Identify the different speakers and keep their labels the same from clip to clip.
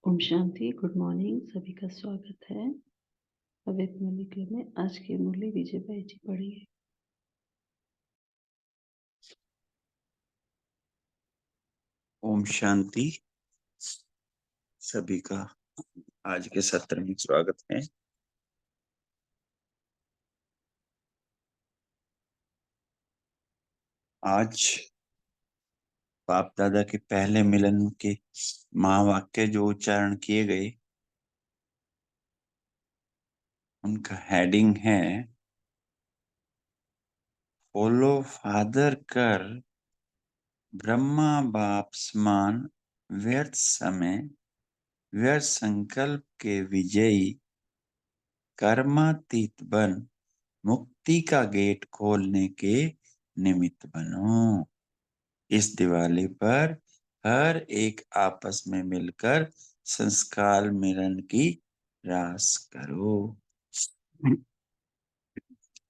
Speaker 1: ओम शांति, good morning, सभी का स्वागत है। अवैध मूल्य क्लब में आज के मूल्य विजय भाई जी पढ़िए।
Speaker 2: ओम शांति। सभी का आज के सत्र में स्वागत है। आज बाप दादा के पहले मिलन के महावाक्य जो उच्चारण किए गए, उनका हेडिंग है फॉलो फादर कर ब्रह्मा बाप समान, व्यर्थ समय व्यर्थ संकल्प के विजयी, कर्मातीत बन मुक्ति का गेट खोलने के निमित्त बनो। इस दिवाली पर हर एक आपस में मिलकर संस्कार मिलन की रास करो।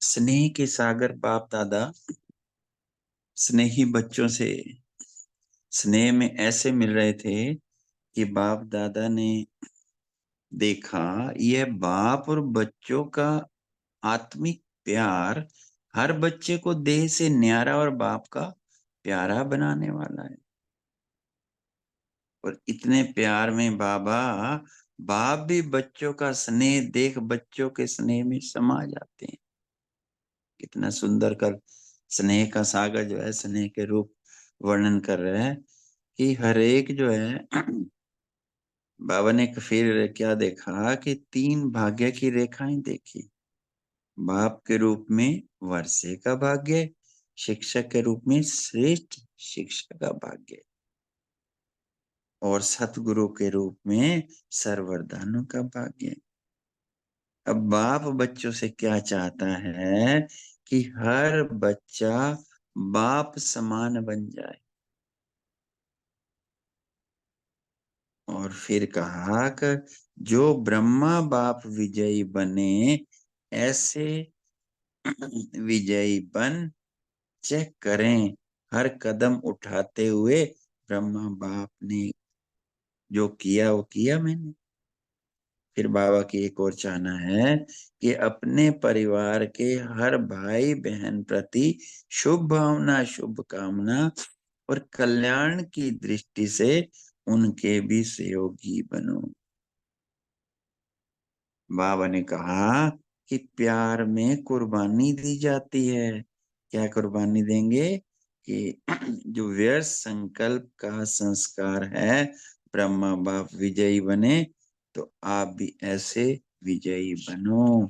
Speaker 2: स्नेह के सागर बाप दादा स्नेही बच्चों से स्नेह में ऐसे मिल रहे थे कि बाप दादा ने देखा यह बाप और बच्चों का आत्मिक प्यार हर बच्चे को देह से न्यारा और बाप का प्यारा बनाने वाला है। और इतने प्यार में बाप भी बच्चों का स्नेह देख बच्चों के स्नेह में समा जाते हैं। कितना सुंदर कर स्नेह का सागर जो है स्नेह के रूप वर्णन कर रहे हैं कि हर एक जो है बाबा ने फिर क्या देखा कि 3 भाग्य की रेखाएं देखी। बाप के रूप में वर्षे का भाग्य, शिक्षक के रूप में श्रेष्ठ शिक्षक का भाग्य और सतगुरु के रूप में सर्वरदानों का भाग्य। अब बाप बच्चों से क्या चाहता है कि हर बच्चा बाप समान बन जाए। और फिर कहा कि जो ब्रह्मा बाप विजयी बने, ऐसे विजयी बन चेक करें हर कदम उठाते हुए ब्रह्मा बाप ने जो किया वो किया मैंने। फिर बाबा की एक और चाहना है कि अपने परिवार के हर भाई बहन प्रति शुभ भावना शुभ कामना और कल्याण की दृष्टि से उनके भी सहयोगी बनो। बाबा ने कहा कि प्यार में कुर्बानी दी जाती है। क्या कुर्बानी देंगे कि जो व्यर्थ संकल्प का संस्कार है, ब्रह्मा बाप विजयी बने तो आप भी ऐसे विजयी बनो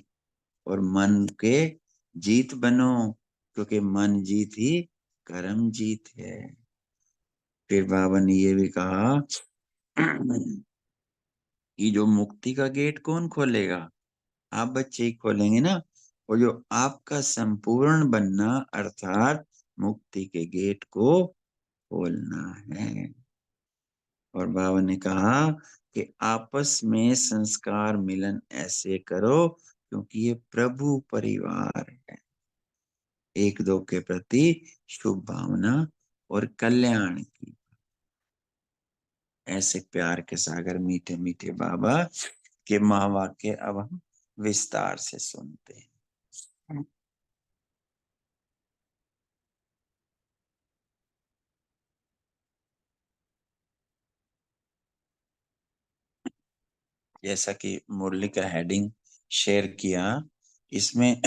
Speaker 2: और मन के जीत बनो, क्योंकि मन जीत ही कर्म जीत है। फिर बाबा ने ये भी कहा कि जो मुक्ति का गेट कौन खोलेगा? आप बच्चे ही खोलेंगे ना। और जो आपका संपूर्ण बनना अर्थात मुक्ति के गेट को खोलना है। और बाबा ने कहा कि आपस में संस्कार मिलन ऐसे करो क्योंकि ये प्रभु परिवार है। एक दो के प्रति शुभ भावना और कल्याण की। ऐसे प्यार के सागर मीठे मीठे बाबा के महावाक्य अब हम विस्तार से सुनते हैं। जैसा कि मुरली का हेडिंग शेयर किया, इसमें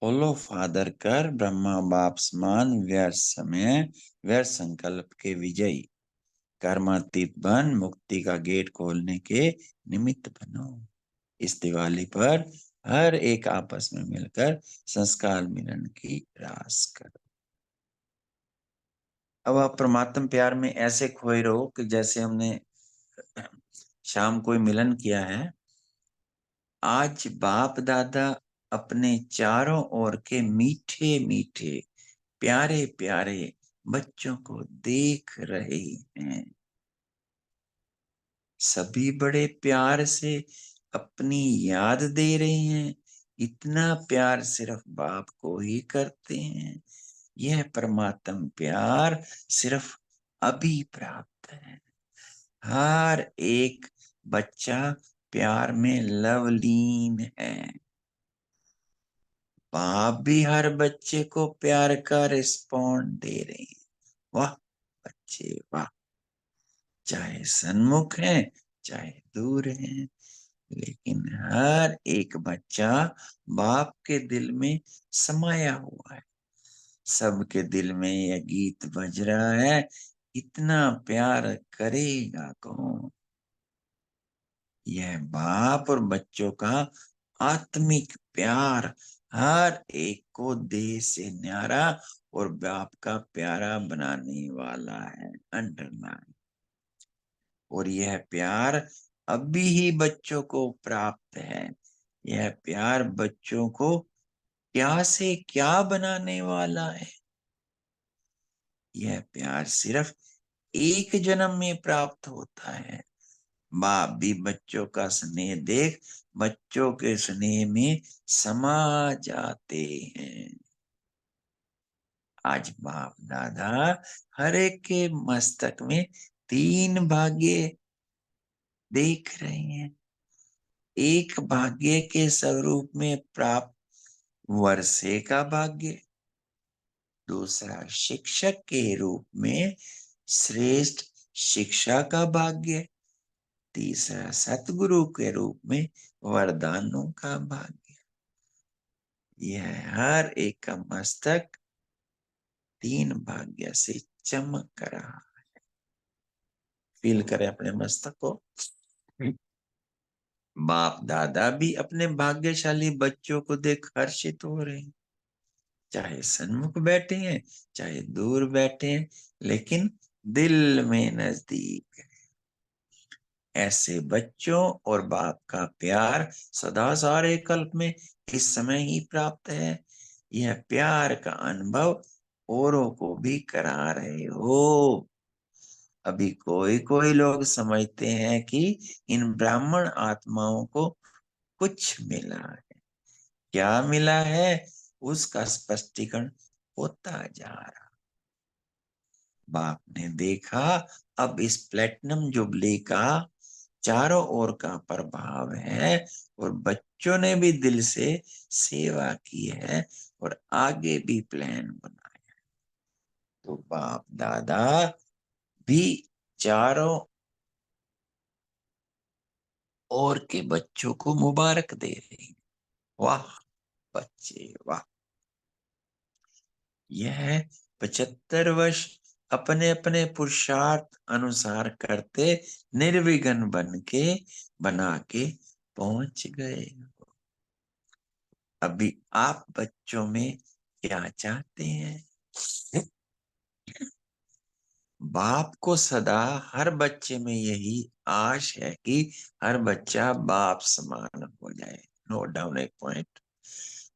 Speaker 2: फॉलो फादर कर ब्रह्मा बाप समान व्यर्थ समय व्यर्थ संकल्प के विजयी, कर्मातीत बन मुक्ति का गेट खोलने के निमित्त बनो। इस दिवाली पर हर एक आपस में मिलकर संस्कार मिलन की रास करो। अब आप परमात्म प्यार में ऐसे खोए रहो कि जैसे हमने शाम को मिलन किया है। आज बाप दादा अपने चारों ओर के मीठे मीठे प्यारे प्यारे बच्चों को देख रहे हैं। सभी बड़े प्यार से अपनी याद दे रहे हैं। इतना प्यार सिर्फ बाप को ही करते हैं। यह परमात्म प्यार सिर्फ अभी प्राप्त है। हर एक बच्चा प्यार में लवलीन है। बाप भी हर बच्चे को प्यार का रिस्पॉन्ड दे रहे हैं। वाह बच्चे वाह, चाहे सन्मुख है चाहे दूर है, लेकिन हर एक बच्चा बाप के दिल में समाया हुआ है। सबके दिल में यह गीत बज रहा है, इतना प्यार करेगा कौन। यह बाप और बच्चों का आत्मिक प्यार हर एक को देह से न्यारा और बाप का प्यारा बनाने वाला है। अंडरलाइन। और यह प्यार अभी ही बच्चों को प्राप्त है। यह प्यार बच्चों को क्या से क्या बनाने वाला है। यह प्यार सिर्फ एक जन्म में प्राप्त होता है। बाप भी बच्चों का स्नेह देख बच्चों के स्नेह में समा जाते हैं। आज बाप दादा हर एक के मस्तक में 3 भाग्य देख रहे हैं। एक भाग्य के स्वरूप में प्राप्त वर्षे का भाग्य, दूसरा शिक्षक के रूप में श्रेष्ठ शिक्षा का भाग्य, तीसरा सतगुरु के रूप में वरदानों का भाग्य। यह हर एक का मस्तक 3 भाग्य से चमक रहा। फील करें अपने मस्तक को। बाप दादा भी अपने भाग्यशाली बच्चों को देख हर्षित हो रहे हैं। चाहे सन्मुख बैठे हैं चाहे दूर बैठे हैं, लेकिन दिल में नजदीक। ऐसे बच्चों और बाप का प्यार सदा सारे कल्प में इस समय ही प्राप्त है। यह प्यार का अनुभव औरों को भी करा रहे हो। अभी कोई कोई लोग समझते हैं कि इन ब्राह्मण आत्माओं को कुछ मिला है। क्या मिला है उसका स्पष्टीकरण होता जा रहा। बाप ने देखा अब इस प्लेटिनम जुबली का चारों ओर का प्रभाव है और बच्चों ने भी दिल से सेवा की है और आगे भी प्लान बनाया। तो बाप दादा भी चारों ओर के बच्चों को मुबारक दे रहे हैं। वाह बच्चे वाह। यह 75 वर्ष अपने अपने पुरुषार्थ अनुसार करते निर्विघ्न बना के पहुंच गए। अभी आप बच्चों में क्या चाहते हैं? बाप को सदा हर बच्चे में यही आश है कि हर बच्चा बाप समान हो जाए। नोट डाउन एक पॉइंट।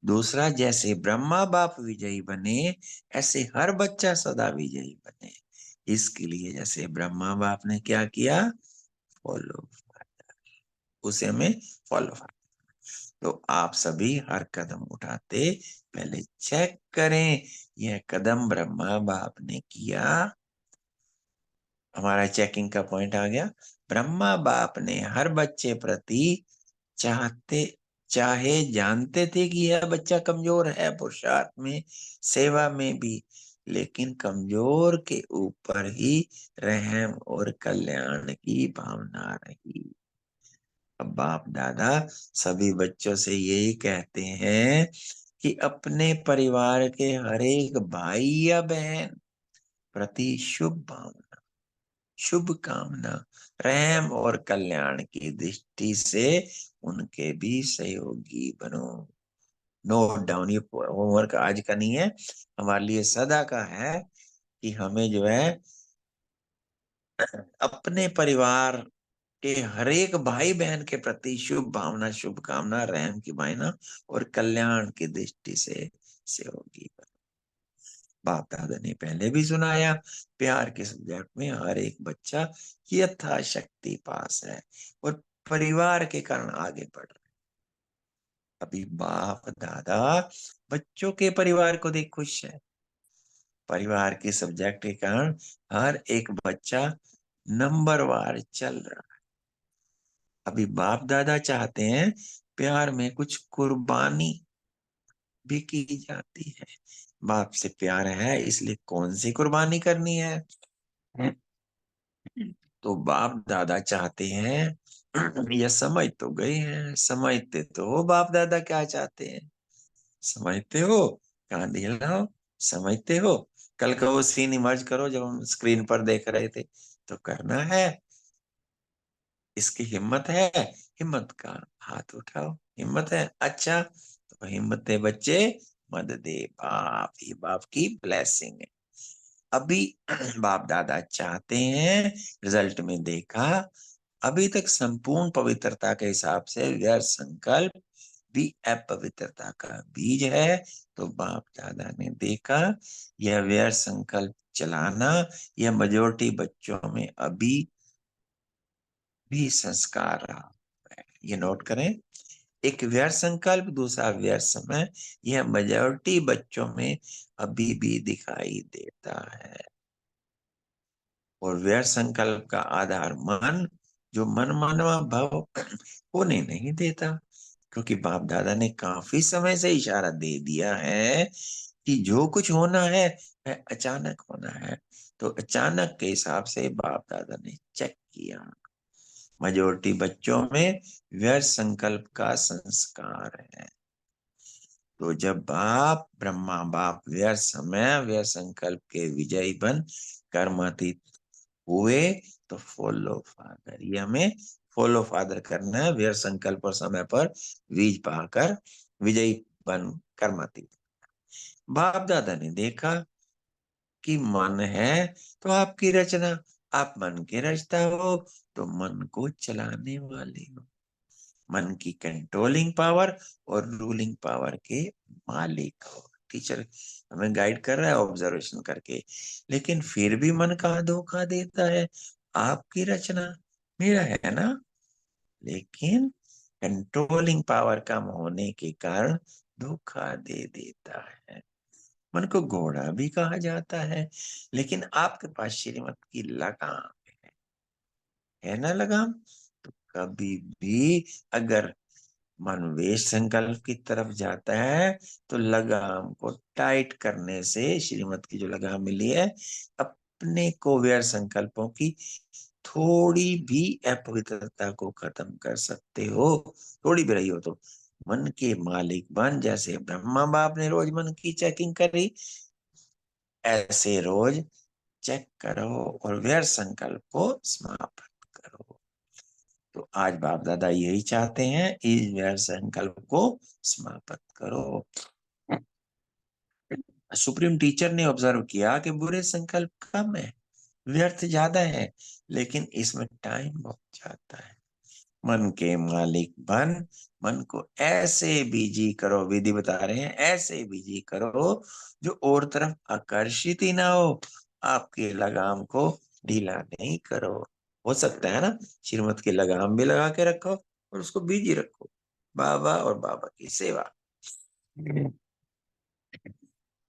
Speaker 2: दूसरा, जैसे ब्रह्मा बाप विजयी बने ऐसे हर बच्चा सदा विजयी बने। इसके लिए जैसे ब्रह्मा बाप ने क्या किया, फॉलो, उसे हमें फॉलो। तो आप सभी हर कदम उठाते पहले चेक करें यह कदम ब्रह्मा बाप ने किया। हमारा चेकिंग का पॉइंट आ गया। ब्रह्मा बाप ने हर बच्चे प्रति चाहते चाहे जानते थे कि यह बच्चा कमजोर है पुरुषार्थ में सेवा में भी, लेकिन कमजोर के ऊपर ही रहम और कल्याण की भावना रही। अब बाप दादा सभी बच्चों से यही कहते हैं कि अपने परिवार के हर एक भाई या बहन प्रति शुभ कामना रहम और कल्याण की दृष्टि से उनके भी सहयोगी बनो। नोट डाउन, ये होमवर्क आज का नहीं है, हमारे लिए सदा का है कि हमें जो है अपने परिवार के हर एक भाई बहन के प्रति शुभ भावना शुभकामना रहम की भावना और कल्याण की दृष्टि से सहयोगी। बाप दादा ने पहले भी सुनाया, प्यार के सब्जेक्ट में हर एक बच्चा यथाशक्ति पास है और परिवार के कारण आगे बढ़ रहा है। अभी बाप दादा बच्चों के परिवार को देख खुश है। परिवार के सब्जेक्ट के कारण हर एक बच्चा नंबरवार चल रहा है। अभी बाप दादा चाहते हैं प्यार में कुछ कुर्बानी भी की जाती है। बाप से प्यार है इसलिए कौन सी कुर्बानी करनी है? तो बाप दादा चाहते हैं, यह समझ तो गए हैं, समझते तो हो बाप दादा क्या चाहते हैं, समझते हो? कहाँ दिलाओ, समझते हो? कल का वो सीन इमर्ज करो जब हम स्क्रीन पर देख रहे थे, तो करना है। इसकी हिम्मत है? हिम्मत का हाथ उठाओ। हिम्मत है? अच्छा, तो हिम्मत है बच्चे, मत दे बाप, ये बाप की ब्लेसिंग है। अभी बाप दादा चाहते हैं, रिजल्ट में देखा, अभी तक संपूर्ण पवित्रता के हिसाब से व्यर्थ संकल्प भी अपवित्रता का बीज है। तो बाप दादा ने देखा यह व्यर्थ संकल्प चलाना, यह मेजोरिटी बच्चों में अभी भी संस्कार रहा है। ये नोट करें, एक व्यर्थ संकल्प, दूसरा व्यर्थ समय, यह मेजोरिटी बच्चों में अभी भी दिखाई देता है। और व्यर्थ संकल्प का आधार मन, जो मन मानवा भाव होने नहीं देता, क्योंकि बाप दादा ने काफी समय से इशारा दे दिया है कि जो कुछ होना है वह अचानक होना है। तो अचानक के हिसाब से बाप दादा ने चेक किया, मेजोरिटी बच्चों में व्यर्थ संकल्प का संस्कार है। तो जब बाप ब्रह्मा बाप व्यर्थ समय व्यर्थ संकल्प के विजयी बन कर्मातीत हुए, तो फॉलो फादर, ये हमें फॉलो फादर करना है। व्यर्थ संकल्प और समय पर बीज पाकर विजयी बन कर्मातीत। बाप दादा ने देखा कि मन है तो आपकी रचना, आप मन के रचता हो तो मन को चलाने वाले हो, मन की कंट्रोलिंग पावर और रूलिंग पावर के मालिक हो। टीचर हमें गाइड कर रहा है ऑब्जर्वेशन करके, लेकिन फिर भी मन कहाँ धोखा देता है? आपकी रचना, मेरा है ना, लेकिन कंट्रोलिंग पावर कम होने के कारण धोखा दे देता है। मन को घोड़ा भी कहा जाता है, लेकिन आपके पास श्रीमत की लगाम है ना, लगाम। तो कभी भी अगर मन वेश संकल्प की तरफ जाता है, तो लगाम को टाइट करने से श्रीमत की जो लगाम मिली है, अपने को व्यर्थ संकल्पों की थोड़ी भी अपवित्रता को खत्म कर सकते हो। थोड़ी भी रही हो तो मन के मालिक बन। जैसे ब्रह्मा बाप ने रोज मन की चेकिंग करी, ऐसे रोज चेक करो और व्यर्थ संकल्प को समाप्त करो। तो आज बाप दादा यही चाहते हैं, इस व्यर्थ संकल्प को समाप्त करो। सुप्रीम टीचर ने ऑब्जर्व किया कि बुरे संकल्प कम है, व्यर्थ ज्यादा है, लेकिन इसमें टाइम बहुत जाता है। मन के मालिक बन, मन को ऐसे बिजी करो, विधि बता रहे हैं, ऐसे बिजी करो जो और तरफ आकर्षित ही ना हो। आपके लगाम को ढीला नहीं करो। हो सकता है ना, श्रीमत की लगाम भी लगा के रखो और उसको बिजी रखो, बाबा और बाबा की सेवा।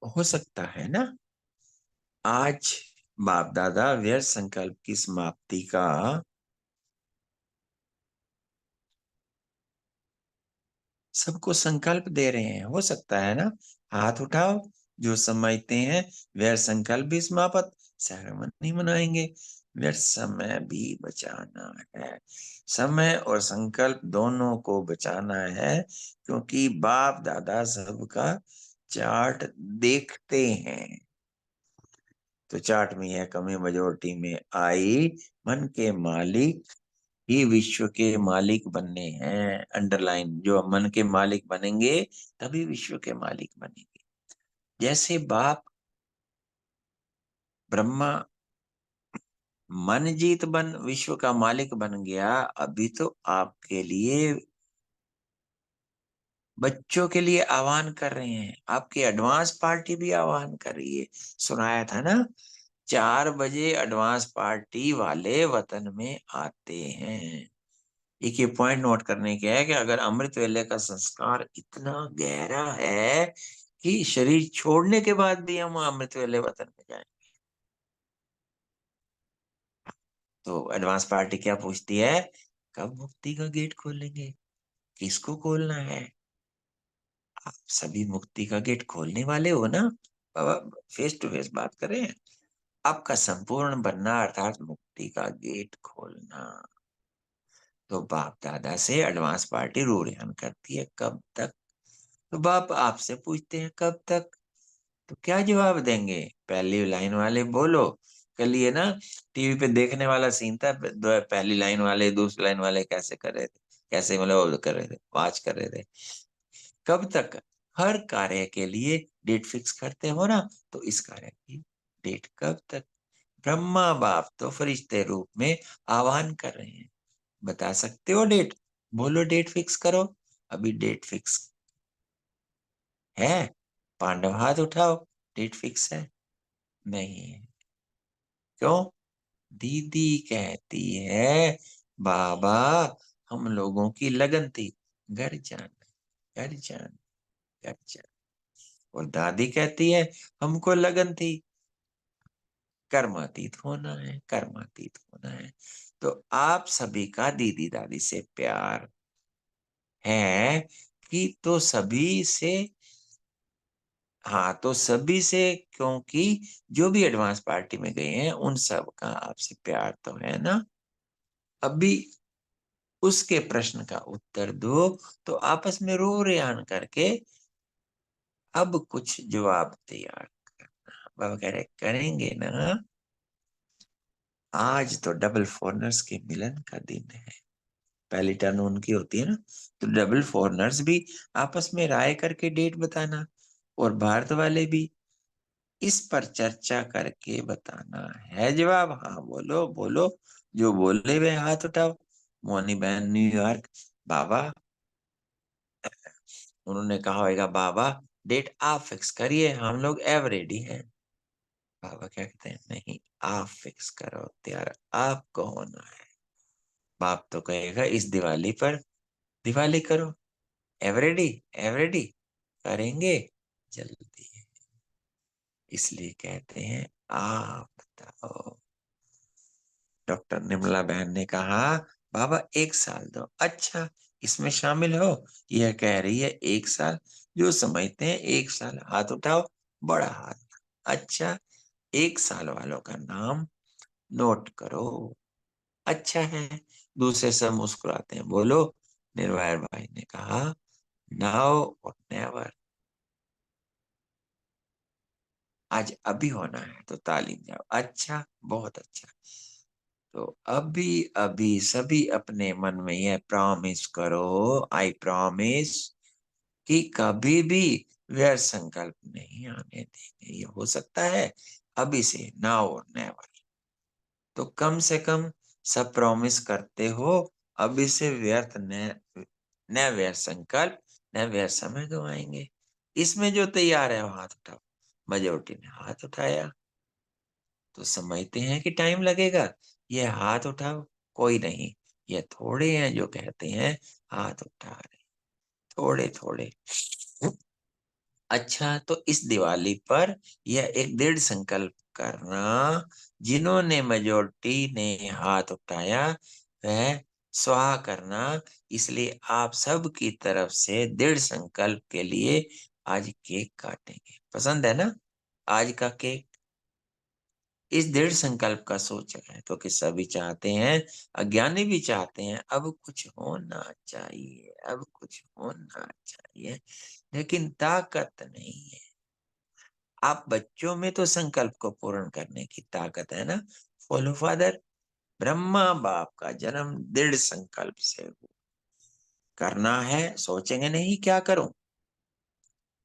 Speaker 2: हो सकता है ना। आज बाप दादा व्यर्थ संकल्प की समाप्ति का सबको संकल्प दे रहे हैं। हो सकता है ना, हाथ उठाओ जो समझते हैं व्यर्थ संकल्प भी समाप्त, सेरेमनी मनाएंगे। व्यर्थ समय भी बचाना है, समय और संकल्प दोनों को बचाना है, क्योंकि बाप दादा सबका चार्ट देखते हैं। तो चार्ट में यह कमी मेजोरिटी में आई, मन के मालिक ही विश्व के मालिक बनने हैं। अंडरलाइन, जो मन के मालिक बनेंगे तभी विश्व के मालिक बनेंगे। जैसे बाप ब्रह्मा मन जीत बन विश्व का मालिक बन गया, अभी तो आपके लिए, बच्चों के लिए आह्वान कर रहे हैं। आपकी एडवांस पार्टी भी आह्वान कर रही है। सुनाया था ना, 4 बजे एडवांस पार्टी वाले वतन में आते हैं। एक ये पॉइंट नोट करने के है कि अगर अमृत वेले का संस्कार इतना गहरा है कि शरीर छोड़ने के बाद भी हम अमृत वेले वतन में जाएं,
Speaker 3: तो एडवांस पार्टी क्या पूछती है, कब मुक्ति का गेट खोलेंगे, किसको खोलना है? आप सभी मुक्ति का गेट खोलने वाले हो ना? बाबा फेस टू फेस बात करें। आपका संपूर्ण बनना अर्थात मुक्ति का गेट खोलना। तो बाप दादा से एडवांस पार्टी रूढ़ियान करती है, कब तक? तो बाप आपसे पूछते हैं कब तक, तो क्या जवाब देंगे? पहली लाइन वाले बोलो। कल ये ना टीवी पे देखने वाला सीन था, पहली लाइन वाले दूसरी लाइन वाले कैसे कर रहे थे, कैसे मतलब वो कर रहे थे, वाच कर रहे थे। कब तक? हर कार्य के लिए डेट फिक्स करते हो ना, तो इस कार्य की डेट कब तक? ब्रह्मा बाप तो फरिश्ते रूप में आह्वान कर रहे हैं, बता सकते हो डेट? बोलो डेट फिक्स करो। अभी डेट फिक्स है? पांडव हाथ उठाओ, डेट फिक्स है? नहीं है। क्यों? दीदी कहती है बाबा हम लोगों की लगन थी घर जाना, घर जाना, घर जाना। और दादी कहती है हमको लगन थी कर्मातीत होना है, कर्मातीत होना है। तो आप सभी का दीदी दादी से प्यार है कि तो सभी से, हाँ तो सभी से, क्योंकि जो भी एडवांस पार्टी में गए हैं उन सब का आपसे प्यार तो है ना? अभी उसके प्रश्न का उत्तर दो, तो आपस में रो रेहान करके अब कुछ जवाब तैयार करना। बाबा कह रहे करेंगे ना? आज तो डबल फॉरनर्स के मिलन का दिन है, पहली टर्न उनकी होती है ना, तो डबल फॉरनर्स भी आपस में राय करके डेट बताना, और भारत वाले भी इस पर चर्चा करके बताना है जवाब। हाँ बोलो बोलो, जो बोले वे हाथ उठाओ। मोनी बहन न्यूयॉर्क, बाबा उन्होंने कहा होगा बाबा डेट आप फिक्स करिए, हम लोग एव रेडी हैं। बाबा क्या कहते हैं, नहीं आप फिक्स करो, तैयार आपको होना है। बाप तो कहेगा इस दिवाली पर दिवाली करो, एव रेडी, एव रेडी करेंगे जल्दी। इसलिए कहते हैं आप बताओ। डॉक्टर निर्मला बहन ने कहा बाबा 1 साल दो। अच्छा इसमें शामिल हो? यह कह रही है 1 साल, जो समझते हैं 1 साल हाथ उठाओ, बड़ा हाथ। अच्छा 1 साल वालों का नाम नोट करो। अच्छा है। दूसरे सब मुस्कुराते हैं, बोलो। निर्भय भाई ने कहा नाउ और नेवर, आज अभी होना है तो तालीम जाओ। अच्छा बहुत अच्छा। तो अभी अभी सभी अपने मन में यह प्रॉमिस करो, आई प्रॉमिस, कि कभी भी व्यर्थ संकल्प नहीं आने देंगे। ये हो सकता है अभी से, नाउ और नेवर। तो कम से कम सब प्रॉमिस करते हो, अभी से व्यर्थ न व्यर्थ संकल्प, न व्यर्थ समय गवाएंगे। इसमें जो तैयार है वो हाथ उठाओ। मेजोरिटी ने हाथ उठाया, तो समझते हैं कि टाइम लगेगा। ये हाथ उठाओ, कोई नहीं, ये थोड़े हैं जो कहते हैं हाथ उठा रहे, थोड़े थोड़े। अच्छा तो इस दिवाली पर यह एक दृढ़ संकल्प करना, जिन्होंने मेजोरिटी ने हाथ उठाया वह स्वाहा करना। इसलिए आप सब की तरफ से दृढ़ संकल्प के लिए आज केक काटेंगे। पसंद है ना आज का केक? इस दृढ़ संकल्प का सोच है तो कि सभी चाहते हैं, अज्ञानी भी चाहते हैं अब कुछ होना चाहिए, अब कुछ होना चाहिए, लेकिन ताकत नहीं है। आप बच्चों में तो संकल्प को पूर्ण करने की ताकत है ना। फॉलो फादर, ब्रह्मा बाप का जन्म दृढ़ संकल्प से हुआ। करना है, सोचेंगे नहीं क्या करूं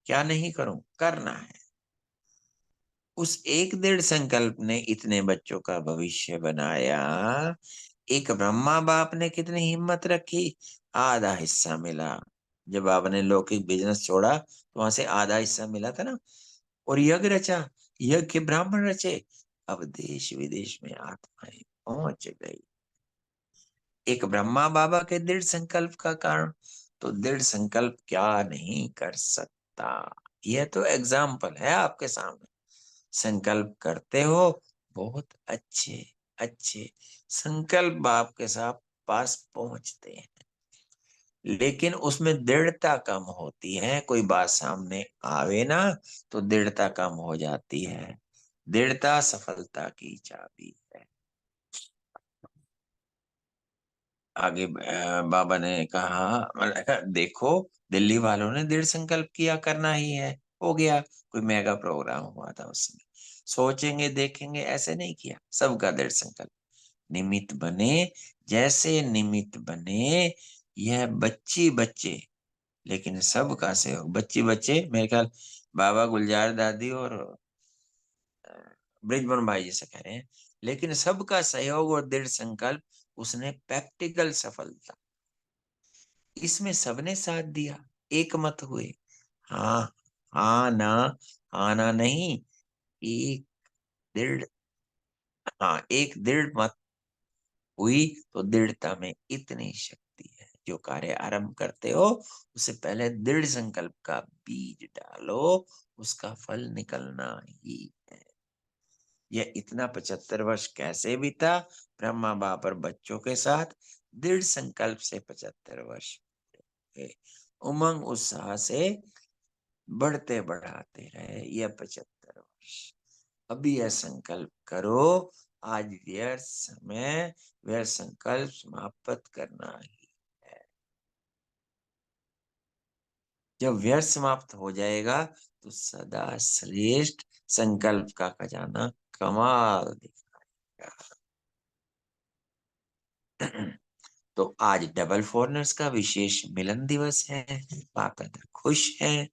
Speaker 3: क्या नहीं करूं, करना है। उस एक दृढ़ संकल्प ने इतने बच्चों का भविष्य बनाया। एक ब्रह्मा बाप ने कितनी हिम्मत रखी, आधा हिस्सा मिला। जब आपने लौकिक बिजनेस छोड़ा तो वहां से आधा हिस्सा मिला था ना। और यज्ञ रचा, यज्ञ के ब्राह्मण रचे, अब देश विदेश में आत्माएं पहुंच गई। एक ब्रह्मा बाबा के दृढ़ संकल्प का कारण, तो दृढ़ संकल्प क्या नहीं कर सकता। यह तो एग्जाम्पल है आपके सामने। संकल्प करते हो बहुत अच्छे, अच्छे संकल्प बाप के साथ पास पहुंचते हैं, लेकिन उसमें दृढ़ता कम होती है। कोई बात सामने आवे ना तो दृढ़ता कम हो जाती है। दृढ़ता सफलता की चाबी है। आगे बाबा ने कहा, मैंने कहा, देखो दिल्ली वालों ने दृढ़ संकल्प किया करना ही है, हो गया। कोई मेगा प्रोग्राम हुआ था उसमें, सोचेंगे देखेंगे ऐसे नहीं किया, सबका दृढ़ संकल्प। निमित्त बने, जैसे निमित्त बने यह बच्ची बच्चे, लेकिन सबका सहयोग। बच्ची बच्चे मेरे ख्याल बाबा गुलजार दादी और ब्रिजमोहन भाई जी से कह रहे हैं, लेकिन सबका सहयोग और दृढ़ संकल्प, उसने प्रैक्टिकल सफलता, इसमें सबने साथ दिया, एक मत हुए। हाँ हाँ ना, हाँ ना नहीं, एक दृढ़, हाँ एक दृढ़ मत हुई तो दृढ़ता में इतनी शक्ति है। जो कार्य आरंभ करते हो उससे पहले दृढ़ संकल्प का बीज डालो, उसका फल निकलना ही है। यह इतना 75 वर्ष कैसे बीता? ब्रह्मा बाप और बच्चों के साथ दृढ़ संकल्प से 75 वर्ष हुए। उमंग उत्साह से बढ़ते बढ़ाते रहे यह 75 वर्ष। अभी यह संकल्प करो, आज व्यर्थ समय, व्यर्थ संकल्प समाप्त करना ही है। जब व्यर्थ समाप्त हो जाएगा तो सदा श्रेष्ठ संकल्प का खजाना कमाल दिखाएगा। तो आज डबल फॉरनर्स का विशेष मिलन दिवस है। बाप दादा खुश हैं।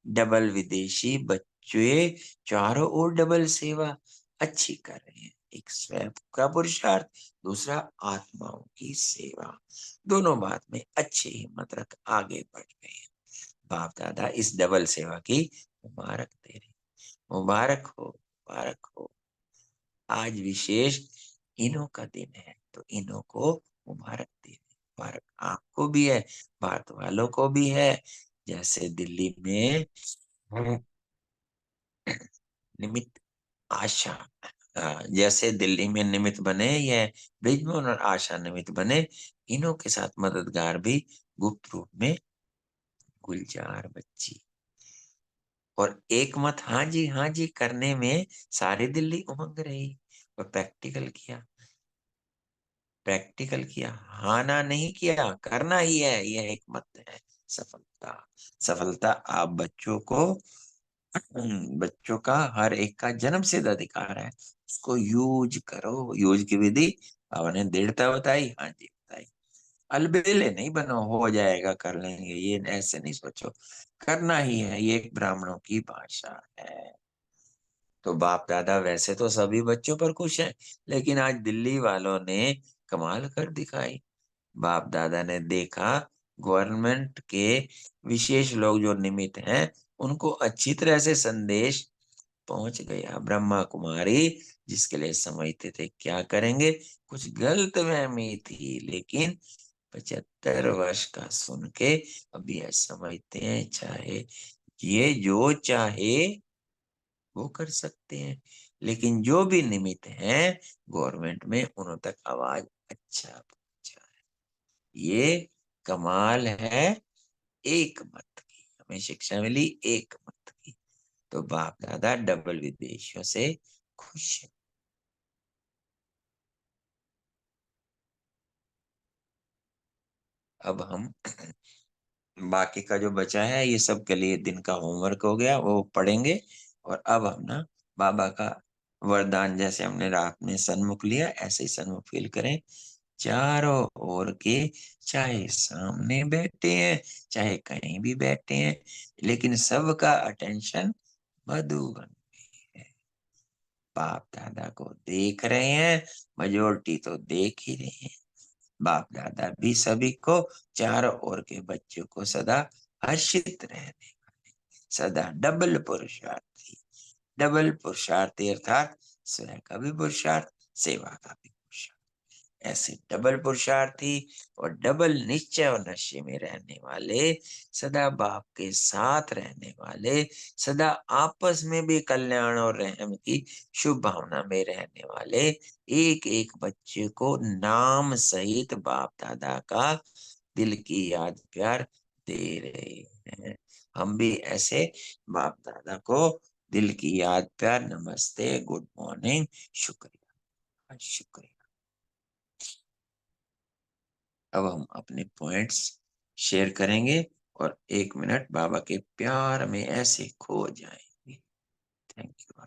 Speaker 3: डबल विदेशी बच्चे चारों ओर डबल सेवा अच्छी कर रहे हैं। एक स्वयं का पुरुषार्थ, दूसरा आत्माओं की सेवा, दोनों बात में अच्छी हिम्मत रख आगे बढ़ रहे हैं। बाप दादा इस डबल सेवा की मुबारक दे रहे हैं। मुबारक हो, मुबारक हो। आज विशेष इन्हों का दिन है, तो इन्हों को मुबारक दे रहे हैं। मुबारक आपको भी है, भारत वालों को भी है। जैसे दिल्ली में निमित्त आशा, जैसे दिल्ली में निमित्त बने, ये ब्रिजमोहन और आशा निमित्त बने, इन्हों के साथ मददगार भी गुप्त रूप में गुलजार बच्ची। और एक मत हाँ जी करने में सारी दिल्ली उमंग रही और प्रैक्टिकल किया, प्रैक्टिकल किया, हाँ ना नहीं किया, करना ही है। यह एक मत है सफलता। सफलता आप बच्चों को, बच्चों का हर एक का जन्म सिद्ध अधिकार है, उसको यूज करो। यूज की विधि बाबा ने दृढ़ता बताई, हाँ जी बताई। अलबेले नहीं बनो, हो जाएगा कर लेंगे, ये ऐसे नहीं सोचो, करना ही है। ये एक ब्राह्मणों की भाषा है। तो बाप दादा वैसे तो सभी बच्चों पर खुश हैं, लेकिन आज दिल्ली वालों ने कमाल कर दिखाई। बाप दादा ने देखा गवर्नमेंट के विशेष लोग जो निमित्त हैं, उनको अच्छी तरह से संदेश पहुंच गया। ब्रह्मा कुमारी जिसके लिए समझते थे क्या करेंगे, कुछ गलतफहमी थी, लेकिन 75 वर्ष का सुन के अब यह समझते हैं, चाहे ये जो चाहे वो कर सकते हैं। लेकिन जो भी निमित्त हैं गवर्नमेंट में, उन्हों तक आवाज अच्छा पहुंचा है। ये कमाल है एक मत की, हमें शिक्षा मिली एक मत की। तो बाप दादा डबल विदेशियों से खुश है। अब हम बाकी का जो बचा है, ये सब के लिए दिन का होमवर्क हो गया, वो पढ़ेंगे। और अब हम ना बाबा का वरदान, जैसे हमने रात में सन्मुख लिया, ऐसे ही सन्मुख फील करें। चारों ओर के, चाहे सामने बैठे हैं चाहे कहीं भी बैठे हैं, लेकिन सबका अटेंशन मधुबन में है। बाप दादा को देख रहे हैं, मेजोरिटी तो देख ही रहे हैं। बाप दादा भी सभी को, चारों ओर के बच्चों को सदा हर्षित रहने, सदा डबल पुरुषार्थी। डबल पुरुषार्थी अर्थात स्वयं का भी पुरुषार्थ, सेवा का भी पुरुषार्थ। ऐसे डबल पुरुषार्थी और डबल निश्चय और नशे में रहने वाले, सदा बाप के साथ रहने वाले, सदा आपस में भी कल्याण और रहम की शुभ भावना में रहने वाले एक एक बच्चे को नाम सहित बाप दादा का दिल की याद प्यार दे रहे हैं। हम भी ऐसे बाप दादा को दिल की याद प्यार, नमस्ते, गुड मॉर्निंग, शुक्रिया शुक्रिया। अब हम अपने पॉइंट्स शेयर करेंगे और 1 मिनट बाबा के प्यार में ऐसे खो जाएंगे। Thank you.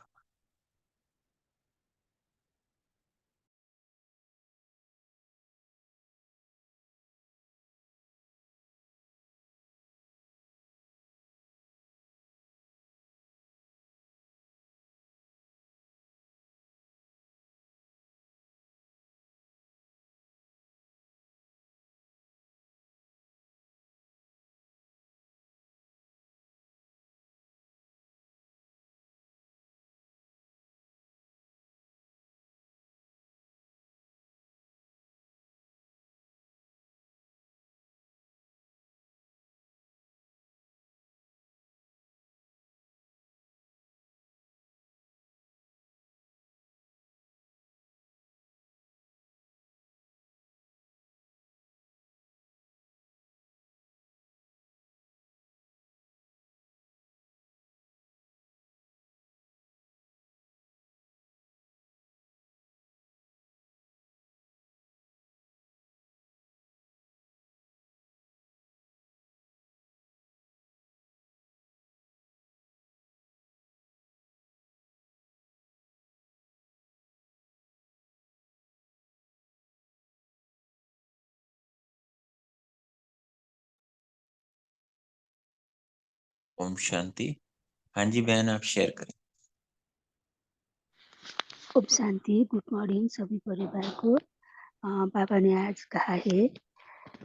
Speaker 3: ओम शांति। हाँ जी बहन, आप शेयर करें।
Speaker 4: ओम शांति। गुड मॉर्निंग सभी परिवार को। बाबा ने आज कहा है,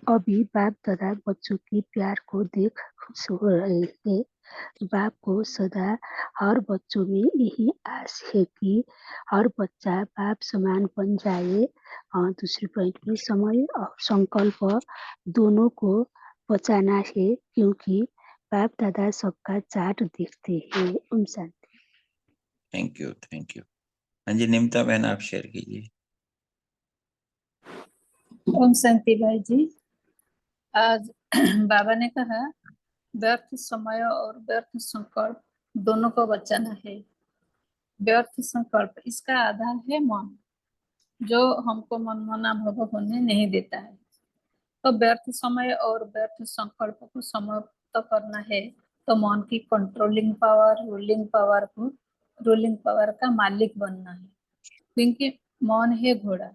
Speaker 4: अभी बाप दादा बच्चों के प्यार को देख खुश हो रहे हैं। बाप को सदा हर बच्चों में यही आस है कि हर बच्चा बाप समान बन जाए। दूसरी पॉइंट में समय और संकल्प दोनों को बचाना है, क्योंकि बाप दादा सबका चार्ट देखते हैं। ओम शांति।
Speaker 2: Thank you, thank you. हाँ जी निमता बहन, आप शेयर कीजिए।
Speaker 5: ओम शांति भाई जी। आज बाबा ने कहा व्यर्थ समय और व्यर्थ संकल्प दोनों को बचाना है। व्यर्थ संकल्प, इसका आधार है मन, जो हमको मनमाना भव होने नहीं देता है। तो व्यर्थ समय और व्यर्थ संकल्प को समाप्त करना है, तो मन की कंट्रोलिंग पावर, रूलिंग पावर का मालिक बनना है। क्योंकि मन है घोड़ा,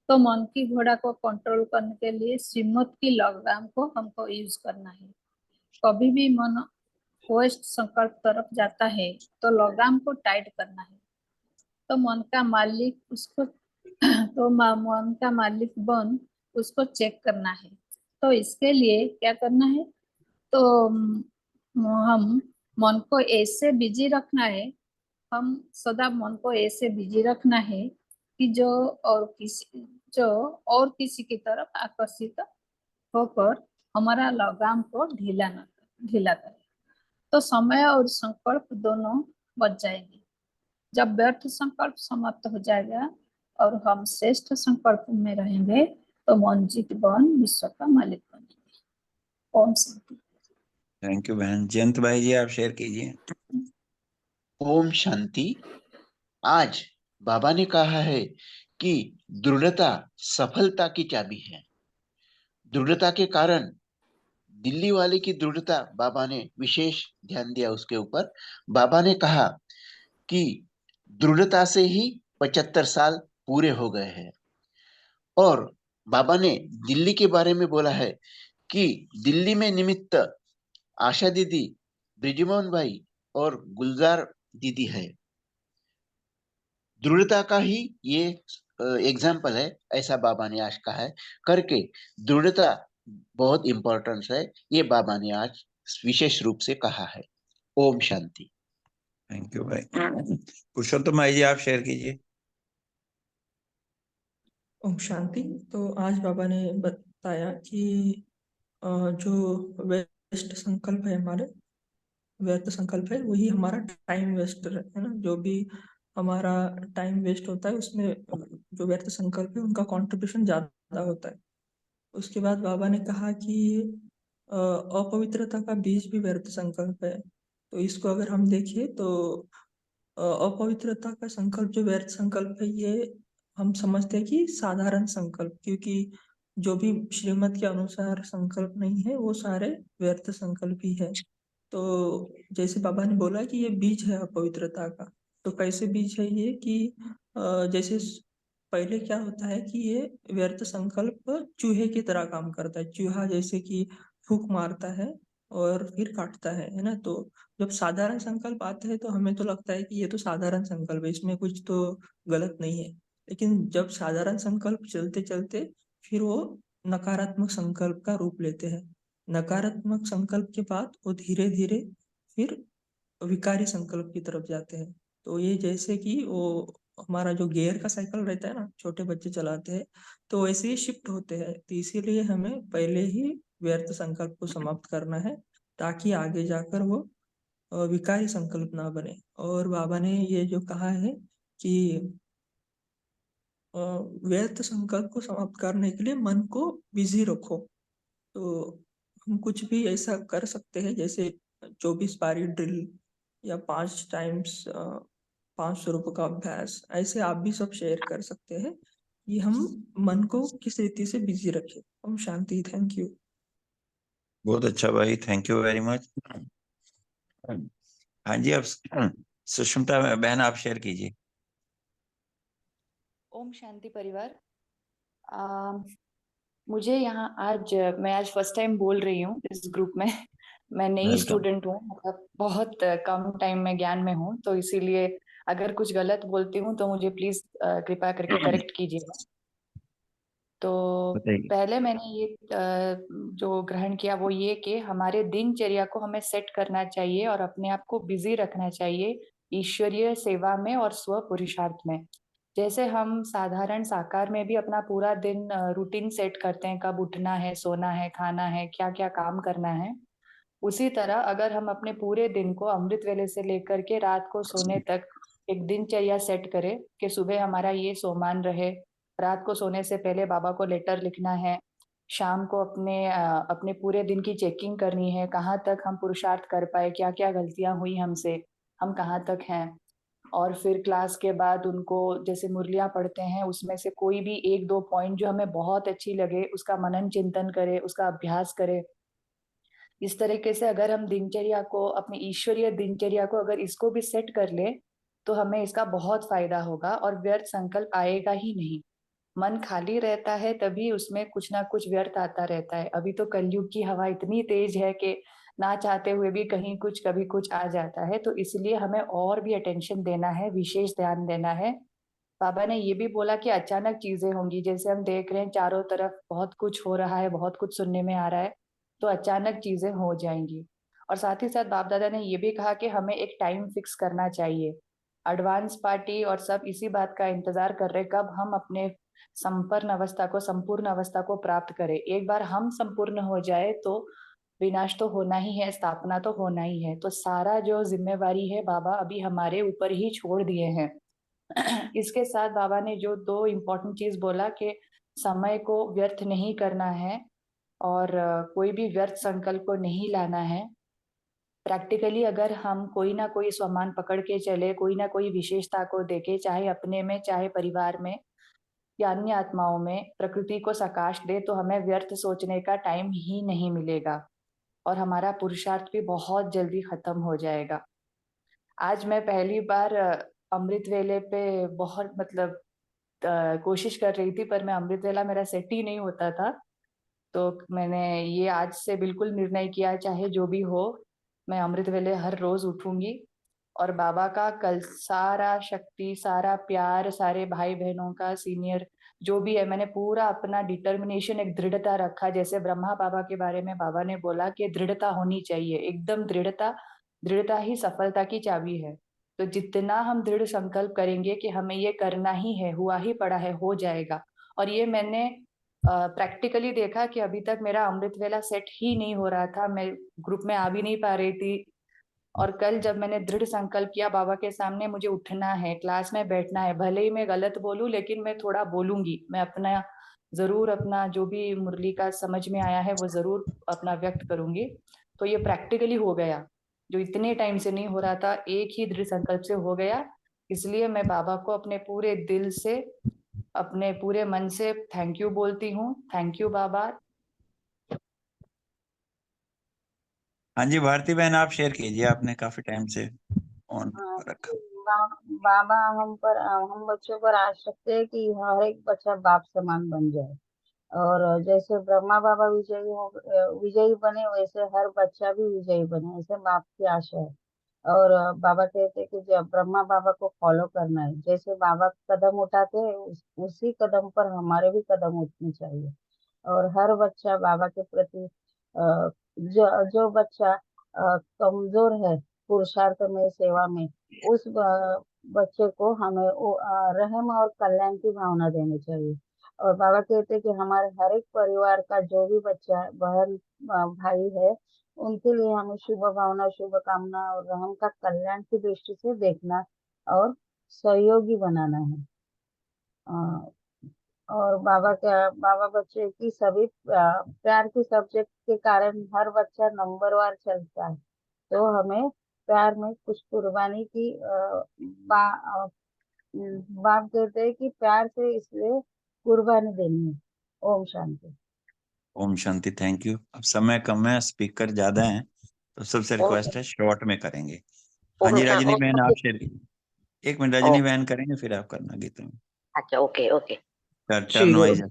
Speaker 5: तो मन की घोड़ा को कंट्रोल करने के लिए श्रीमत की लगाम को हमको यूज करना है। कभी भी मन वेस्ट संकल्प तरफ जाता है तो लगाम को टाइट करना है। तो मन का मालिक उसको मन का मालिक बन उसको चेक करना है। तो इसके लिए क्या करना है, तो हम मन को ऐसे बिजी रखना है, हम सदा मन को ऐसे बिजी रखना है कि जो और किसी की तरफ आकर्षित होकर हमारा लगाम को ढीला करे। तो समय और संकल्प दोनों बच जाएंगे। जब व्यर्थ संकल्प समाप्त हो जाएगा और हम श्रेष्ठ संकल्प में रहेंगे, तो मन जीत बन विश्व का मालिक बनेंगे। ओम शांति।
Speaker 2: थैंक यू बहन। जयंत भाई जी, आप शेयर कीजिए।
Speaker 6: ओम शांति। आज बाबा ने कहा है कि दृढ़ता सफलता की चाबी है। दृढ़ता के कारण दिल्ली वाले की दृढ़ता बाबा ने विशेष ध्यान दिया उसके ऊपर। बाबा ने कहा कि दृढ़ता से ही 75 साल पूरे हो गए हैं। और बाबा ने दिल्ली के बारे में बोला है कि दिल्ली में निमित्त आशा दीदी, ब्रिजमोहन भाई और गुलजार दीदी है। दृढ़ता का ही ये एग्जाम्पल है, ऐसा बाबा ने आज कहा है करके। दृढ़ता बहुत इंपॉर्टेंस है, ये बाबा ने आज विशेष रूप से कहा है। ओम शांति।
Speaker 2: थैंक यू भाई। पुरुषोत्तम भाई जी, आप शेयर कीजिए।
Speaker 7: ओम शांति। तो आज बाबा ने बताया कि जो वेस्ट संकल्प है, हमारे व्यर्थ संकल्प है, वही हमारा टाइम वेस्ट है ना। जो भी हमारा टाइम वेस्ट होता है उसमें जो व्यर्थ संकल्प है उनका कंट्रीब्यूशन ज्यादा होता है। उसके बाद बाबा ने कहा कि अपवित्रता का बीज भी व्यर्थ संकल्प है। तो इसको अगर हम देखें तो अपवित्रता का संकल्प जो व्यर्थ संकल्प है, ये हम समझते हैं कि साधारण संकल्प, क्योंकि जो भी श्रीमत के अनुसार संकल्प नहीं है वो सारे व्यर्थ संकल्प ही है। तो जैसे बाबा ने बोला कि ये बीज है अपवित्रता का। तो कैसे बीज है ये कि जैसे पहले क्या होता है कि ये व्यर्थ संकल्प चूहे की तरह काम करता है। चूहा जैसे कि फूंक मारता है और फिर काटता है ना। तो जब साधारण संकल्प आते हैं तो हमें तो लगता है कि ये तो साधारण संकल्प है, इसमें कुछ तो गलत नहीं है। लेकिन जब साधारण संकल्प चलते चलते फिर वो नकारात्मक संकल्प का रूप लेते हैं। नकारात्मक संकल्प के बाद वो धीरे धीरे फिर विकारी संकल्प की तरफ जाते हैं। तो ये जैसे कि वो हमारा जो गियर का साइकिल रहता है ना, छोटे बच्चे चलाते हैं, तो वैसे ही शिफ्ट होते हैं। तो इसीलिए हमें पहले ही व्यर्थ संकल्प को समाप्त करना है ताकि आगे जाकर वो विकारी संकल्प ना बने। और बाबा ने ये जो कहा है कि व्यर्थ संकल्प को समाप्त करने के लिए मन को बिजी रखो। तो हम कुछ भी ऐसा कर सकते हैं, जैसे 24 पारी ड्रिल या 5 टाइम्स 500 रुपये का अभ्यास, ऐसे आप भी सब शेयर कर सकते हैं कि हम मन को किस रीति से बिजी रखें। ओम शांति। Thank you.
Speaker 2: बहुत अच्छा भाई, थैंक यू वेरी मच। हाँ जी, अब सुष्मिता बहन आप शेयर कीजिए।
Speaker 8: ओम शांति परिवार। मुझे यहाँ मैं आज फर्स्ट टाइम बोल रही हूँ इस ग्रुप में। मैं नई
Speaker 2: वेलकम।
Speaker 8: स्टूडेंट हूँ, मतलब बहुत कम टाइम में ज्ञान में हूँ, तो इसीलिए अगर कुछ गलत बोलती हूँ तो मुझे प्लीज कृपया करके करेक्ट कीजिएगा। तो
Speaker 2: बताइए।
Speaker 8: पहले मैंने ये जो ग्रहण किया वो ये कि हमारे दिनचर्या को हमें सेट करना चाहिए और अपने आप को बिजी रखना चाहिए ईश्वरीय सेवा में और स्व पुरुषार्थ में। जैसे हम साधारण साकार में भी अपना पूरा दिन रूटीन सेट करते हैं, कब उठना है, सोना है, खाना है, क्या क्या काम करना है, उसी तरह अगर हम अपने पूरे दिन को अमृत वेले से लेकर के रात को सोने तक एक दिनचर्या सेट करें कि सुबह हमारा ये सोमान रहे, रात को सोने से पहले बाबा को लेटर लिखना है, शाम को अपने पूरे दिन की चेकिंग करनी है, कहाँ तक हम पुरुषार्थ कर पाए, क्या क्या गलतियां हुई हमसे, हम कहाँ तक हैं। और फिर क्लास के बाद उनको जैसे मुरलियां पढ़ते हैं उसमें से कोई भी 1-2 पॉइंट जो हमें बहुत अच्छी लगे उसका मनन चिंतन करें, उसका अभ्यास करें। इस तरीके से अगर हम दिनचर्या को, अपनी ईश्वरीय दिनचर्या को अगर इसको भी सेट कर ले तो हमें इसका बहुत फायदा होगा और व्यर्थ संकल्प आएगा ही नहीं। मन खाली रहता है तभी उसमें कुछ ना कुछ व्यर्थ आता रहता है। अभी तो कलयुग की हवा इतनी तेज है कि ना चाहते हुए भी कहीं कुछ कभी कुछ आ जाता है, तो इसलिए हमें और भी अटेंशन देना है, विशेष ध्यान देना है। बाबा ने ये भी बोला कि अचानक चीजें होंगी, जैसे हम देख रहे हैं चारों तरफ बहुत कुछ हो रहा है, बहुत कुछ सुनने में आ रहा है, तो अचानक चीजें हो जाएंगी। और साथ ही साथ बाप दादा ने ये भी कहा कि हमें एक टाइम फिक्स करना चाहिए। एडवांस पार्टी और सब इसी बात का इंतजार कर रहे कब हम अपने संपन्न अवस्था को, संपूर्ण अवस्था को प्राप्त करें। एक बार हम संपूर्ण हो जाए तो विनाश तो होना ही है, स्थापना तो होना ही है। तो सारा जो जिम्मेवारी है बाबा अभी हमारे ऊपर ही छोड़ दिए हैं। इसके साथ बाबा ने जो 2 इम्पोर्टेंट चीज बोला कि समय को व्यर्थ नहीं करना है और कोई भी व्यर्थ संकल्प को नहीं लाना है। प्रैक्टिकली अगर हम कोई ना कोई स्वमान पकड़ के चले, कोई ना कोई विशेषता को देखे, चाहे अपने में, चाहे परिवार में या अन्य आत्माओं में, प्रकृति को सकाश दे, तो हमें व्यर्थ सोचने का टाइम ही नहीं मिलेगा और हमारा पुरुषार्थ भी बहुत जल्दी खत्म हो जाएगा। आज मैं पहली बार अमृत वेले पे बहुत मतलब कोशिश कर रही थी, पर मैं अमृत वेला मेरा सेट ही नहीं होता था। तो मैंने ये आज से बिल्कुल निर्णय किया, चाहे जो भी हो मैं अमृत वेले हर रोज उठूंगी और बाबा का कल सारा शक्ति, सारा प्यार, सारे भाई बहनों का, सीनियर जो भी है, मैंने पूरा अपना डिटर्मिनेशन, एक दृढ़ता रखा। जैसे ब्रह्मा बाबा के बारे में बाबा ने बोला कि दृढ़ता होनी चाहिए, एकदम दृढ़ता। दृढ़ता ही सफलता की चाबी है। तो जितना हम दृढ़ संकल्प करेंगे कि हमें ये करना ही है, हुआ ही पड़ा है, हो जाएगा, और ये मैंने प्रैक्टिकली देखा कि अभी तक मेरा अमृत वेला सेट ही नहीं हो रहा था, मैं ग्रुप में आ भी नहीं पा रही थी। और कल जब मैंने दृढ़ संकल्प किया बाबा के सामने, मुझे उठना है, क्लास में बैठना है, भले ही मैं गलत बोलूं लेकिन मैं थोड़ा बोलूंगी, मैं अपना जरूर अपना जो भी मुरली का समझ में आया है वो जरूर अपना व्यक्त करूंगी। तो ये प्रैक्टिकली हो गया, जो इतने टाइम से नहीं हो रहा था, एक ही दृढ़ संकल्प से हो गया। इसलिए मैं बाबा को अपने पूरे दिल से, अपने पूरे मन से थैंक यू बोलती हूँ। थैंक यू बाबा।
Speaker 2: हाँ जी भारती बहन, आप शेयर कीजिए, आपने काफी टाइम से ऑन रखा।
Speaker 9: बाबा हम बच्चों पर आश रखते हैं कि हर एक बच्चा बाप समान बन जाए, और जैसे ब्रह्मा बाबा विजयी बने वैसे हर बच्चा भी विजयी बने, ऐसे बाप की आशा है। और बाबा कहते हैं कि जब ब्रह्मा बाबा को फॉलो करना है, जैसे बाबा कदम उठाते हैं उसी कदम पर हमारे भी कदम उठने चाहिए। और हर बच्चा बाबा के प्रति जो बच्चा कमजोर है पुरुषार्थ में, सेवा में, उस बच्चे को हमें रहम और कल्याण की भावना देनी चाहिए। और बाबा कहते हैं कि हमारे हर एक परिवार का जो भी बच्चा बहन भाई है, उनके लिए हमें शुभ भावना, शुभ कामना और रहम का कल्याण की दृष्टि से देखना और सहयोगी बनाना है। और बाबा बच्चे की सभी प्यार की सब्जेक्ट के कारण हर बच्चा नंबरवार चलता है, तो हमें प्यार में कुछ कुर्बानी की बाप कहते हैं कि प्यार से इसलिए कुर्बानी देनी है। ओम शांति।
Speaker 2: ओम शांति। Thank you. अब समय कम है, स्पीकर ज्यादा हैं, तो सबसे रिक्वेस्ट है शॉर्ट में करेंगे। हाँ जी रजनी बहन, आप शेयर कीजिए। 1 मिनट रजनी बहन करेंगे, फिर आप करना गीता में।
Speaker 9: अच्छा, ओके ओके।
Speaker 2: Turn wise.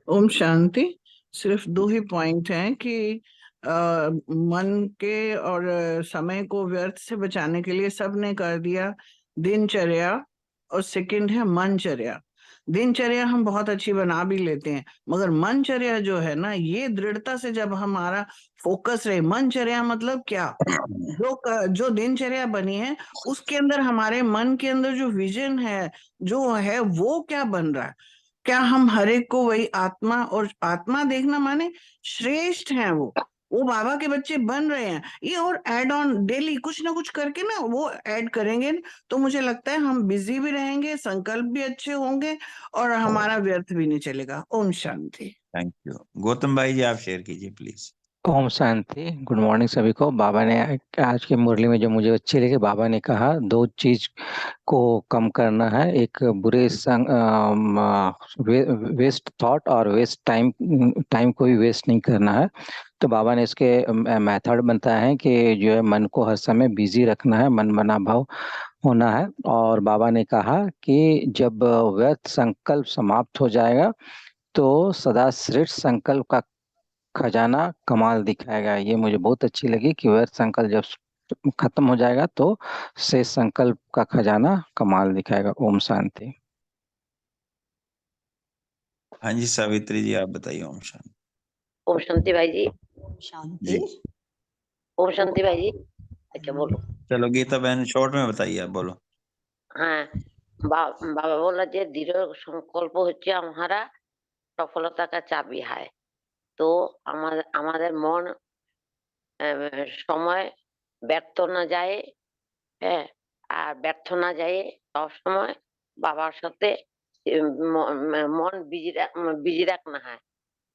Speaker 10: ओम शांति। सिर्फ 2 ही पॉइंट हैं कि मन के और समय को व्यर्थ से बचाने के लिए सबने कर दिया दिनचर्या, और सेकंड है मनचर्या। दिनचर्या हम बहुत अच्छी बना भी लेते हैं, मगर मनचर्या जो है ना, ये दृढ़ता से जब हमारा फोकस रहे। मनचर्या मतलब क्या? जो दिनचर्या बनी है उसके अंदर हमारे मन के अंदर जो विजन है, जो है वो क्या बन रहा है? क्या हम हर एक को वही आत्मा, और आत्मा देखना माने श्रेष्ठ हैं वो बाबा के बच्चे बन रहे हैं ये, और ऐड ऑन डेली कुछ ना कुछ करके ना वो ऐड करेंगे, तो मुझे लगता है हम बिजी भी रहेंगे, संकल्प भी अच्छे होंगे, और हमारा व्यर्थ भी नहीं चलेगा। ओम शांति।
Speaker 2: Thank you. गौतम भाई जी, आप शेयर कीजिए प्लीज।
Speaker 11: ओम शांति। गुड मॉर्निंग सभी को। बाबा ने आज की मुरली में जो मुझे अच्छी लगी, बाबा ने कहा 2 चीज को कम करना है, एक बुरे वेस्ट थॉट और वेस्ट टाइम को भी वेस्ट नहीं करना है। तो बाबा ने इसके मेथड बताया है कि जो है मन को हर समय बिजी रखना है, मन बना भाव होना है। और बाबा ने कहा कि जब व्यर्थ संकल्प समाप्त हो जाएगा तो सदा श्रेष्ठ संकल्प का खजाना कमाल दिखाएगा। ये मुझे बहुत अच्छी लगी कि व्यर्थ संकल्प जब खत्म हो जाएगा तो शेष संकल्प का खजाना कमाल दिखाएगा। ओम शांति।
Speaker 2: हाँ जी सावित्री जी, आप बताइए। ओम शांति।
Speaker 12: ओम शांति भाई जी।
Speaker 2: जी।
Speaker 12: ओम शांति भाई जी। अच्छा बोलो।
Speaker 2: चलो गीता बहन शॉर्ट में बताइए, आप बोलो।
Speaker 12: हाँ, बाबा बोला যে দৃঢ় সংকল্প হচ্ছে हमारा সফলতা का চাবি है। তো আমাদের মন সময় ব্যর্থ না যায়, হ্যাঁ, আর ব্যর্থ না যায় সব সময় বাবার সাথে मन बिजी रखना है,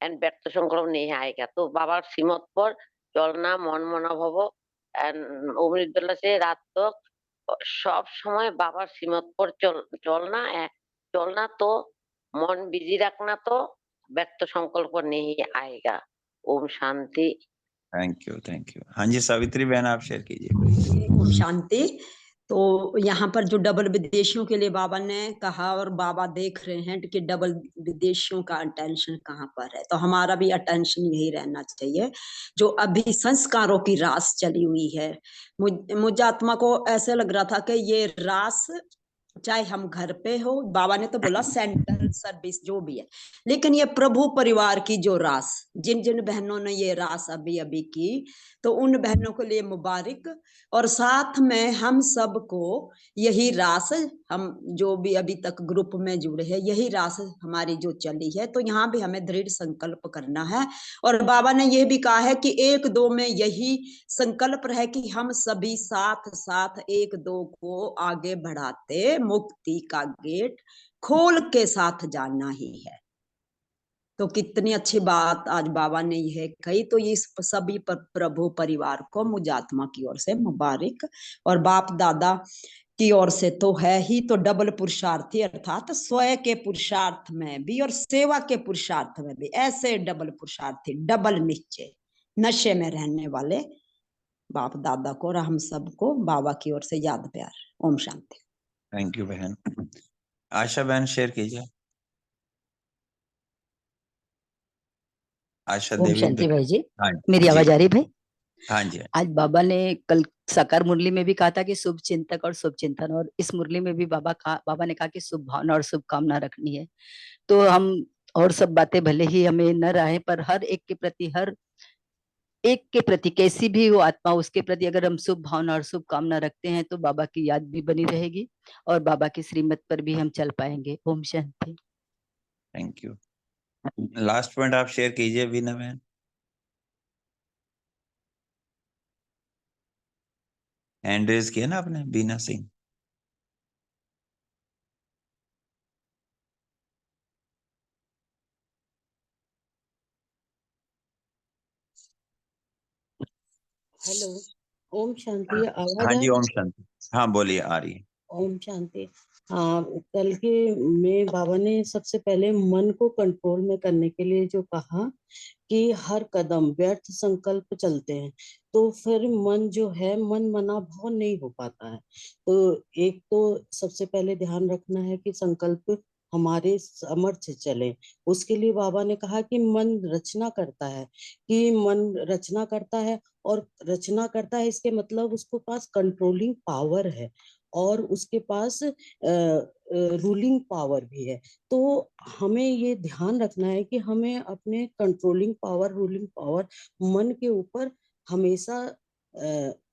Speaker 12: एंड व्यर्थ संकल्प नहीं आएगा। तो बाबा श्रीमत पर चलना, मन मना भव अमृतवेला से रात तक सब समय बाबा श्रीमत पर चलना तो मन बिजी रखना, तो व्यर्थ संकल्प नहीं आएगा। ओम शांति।
Speaker 2: Thank you. हाँ जी सावित्री बहन, आप शेयर कीजिए।
Speaker 13: ओम शांति। तो यहाँ पर जो डबल विदेशियों के लिए बाबा ने कहा, और बाबा देख रहे हैं कि डबल विदेशियों का अटेंशन कहाँ पर है, तो हमारा भी अटेंशन यही रहना चाहिए। जो अभी संस्कारों की रास चली हुई है, मुझ आत्मा को ऐसे लग रहा था कि ये रास चाहे हम घर पे हो, बाबा ने तो बोला सेंट्रल सर्विस जो भी है, लेकिन ये प्रभु परिवार की जो रास, जिन जिन बहनों ने ये रास अभी अभी की, तो उन बहनों के लिए मुबारक। और साथ में हम सबको यही रास, हम जो भी अभी तक ग्रुप में जुड़े हैं, यही रास हमारी जो चली है, तो यहाँ भी हमें दृढ़ संकल्प करना है। और बाबा ने ये भी कहा है कि 1-2 में यही संकल्प है कि हम सभी साथ साथ 1-2 को आगे बढ़ाते मुक्ति का गेट खोल के साथ जाना ही है। तो कितनी अच्छी बात आज बाबा ने यह कही। तो इस सभी प्रभु परिवार को मुझ आत्मा की ओर से मुबारक, और बाप दादा की ओर से तो है ही, तो डबल पुरुषार्थी अर्थात स्वयं के पुरुषार्थ में भी और सेवा के पुरुषार्थ में भी, ऐसे डबल पुरुषार्थी, डबल निश्चय, नशे में रहने वाले बाप दादा को और हम सबको बाबा की ओर से याद प्यार। ओम शांति।
Speaker 2: थैंक यू बहन। आशा बहन शेयर कीजिए। आशा
Speaker 14: ओम
Speaker 2: देवी
Speaker 14: शांति भाई जी,
Speaker 2: हाँ
Speaker 14: मेरी
Speaker 2: जी
Speaker 14: आवाज आ रही है भाई?
Speaker 2: हाँ जी।
Speaker 14: आज बाबा ने कल साकार मुरली में भी कहा था कि शुभ चिंतक और शुभ चिंतन, और इस मुरली में भी बाबा ने कहा कि शुभ भावना और शुभकामना रखनी है। तो हम और सब बातें भले ही हमें न रहे, पर हर एक के प्रति, हर एक के प्रति कैसी भी हो आत्मा, उसके प्रति अगर हम शुभ भावना और शुभकामना रखते हैं तो बाबा की याद भी बनी रहेगी और बाबा की श्रीमत पर भी हम चल पाएंगे। ओम शांति।
Speaker 2: Thank you. लास्ट पॉइंट आप शेयर कीजिए बीना बहन। हैंड रेज किया ना आपने, बीना सिंह।
Speaker 15: हेलो, ओम शांति। आवाज
Speaker 2: हाँ
Speaker 15: आ
Speaker 2: जी,
Speaker 15: रही
Speaker 2: ओम
Speaker 15: है?
Speaker 2: शांति। हाँ बोलिए, आ रही है।
Speaker 15: ओम शांति। हाँ, कल के में बाबा ने सबसे पहले मन को कंट्रोल में करने के लिए जो कहा कि हर कदम व्यर्थ संकल्प चलते हैं, तो फिर मन जो है, मन मना भाव नहीं हो पाता है। तो एक तो सबसे पहले ध्यान रखना है कि संकल्प हमारे समर्थ से चले। उसके लिए बाबा ने कहा कि मन रचना करता है, कि मन रचना करता है, और रचना करता है इसके मतलब उसके पास कंट्रोलिंग पावर है और उसके पास रूलिंग पावर भी है। तो हमें ये ध्यान रखना है कि हमें अपने कंट्रोलिंग पावर, रूलिंग पावर मन के ऊपर हमेशा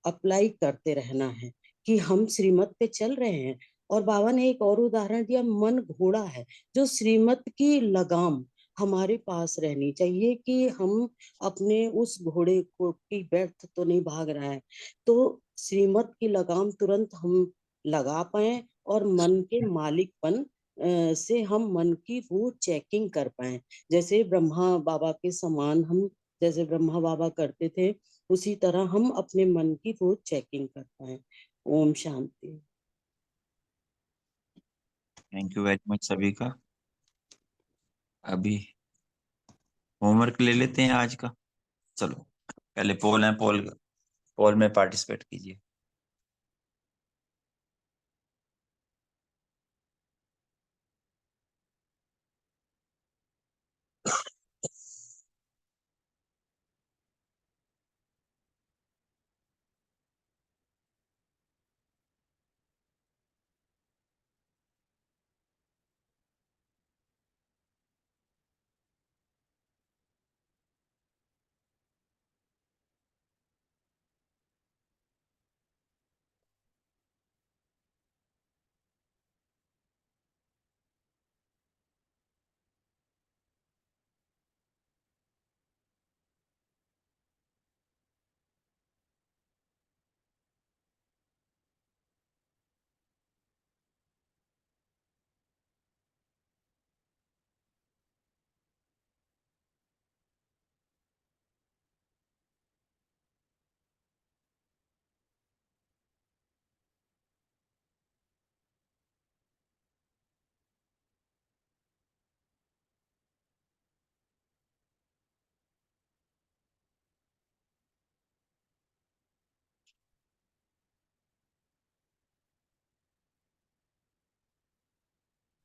Speaker 15: अप्लाई करते रहना है कि हम श्रीमत पे चल रहे हैं। और बाबा ने एक और उदाहरण दिया, मन घोड़ा है, जो श्रीमत की लगाम हमारे पास रहनी चाहिए कि हम अपने उस घोड़े को की व्यर्थ तो नहीं भाग रहा है। तो श्रीमत की लगाम तुरंत हम लगा पाए और मन के मालिकपन से हम मन की वो चेकिंग कर पाए। जैसे ब्रह्मा बाबा के समान हम, जैसे ब्रह्मा बाबा करते थे, उसी तरह हम अपने मन की वो चेकिंग कर पाए। ओम शांति।
Speaker 2: थैंक यू वेरी मच सभी का। अभी होमवर्क ले लेते हैं आज का। चलो पहले पोल है, पोल में पार्टिसिपेट कीजिए।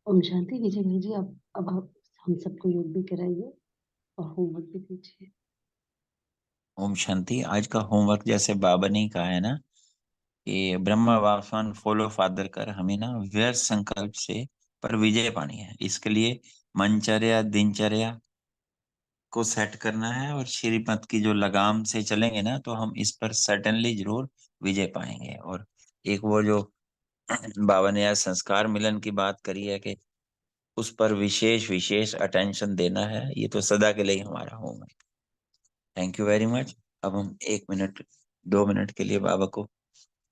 Speaker 1: ओम शांति। विजय भाई जी, अब आप हम सबको योग भी कराइए और होमवर्क भी दीजिए।
Speaker 2: ओम शांति। आज का होमवर्क जैसे बाबा ने कहा है ना कि ब्रह्मा वासवान फॉलो फादर कर हमें ना व्यर्थ संकल्प से पर विजय पानी है। इसके लिए मनचर्या दिनचर्या को सेट करना है और श्रीमत की जो लगाम से चलेंगे ना तो हम इस पर सर्टेनली जरूर विजय पाएंगे। और एक वो जो बाबा ने आज संस्कार मिलन की बात करी है कि उस पर विशेष विशेष अटेंशन देना है, ये तो सदा के लिए हमारा homework. Thank you very much. अब हम 1 मिनट 2 मिनट के लिए बाबा को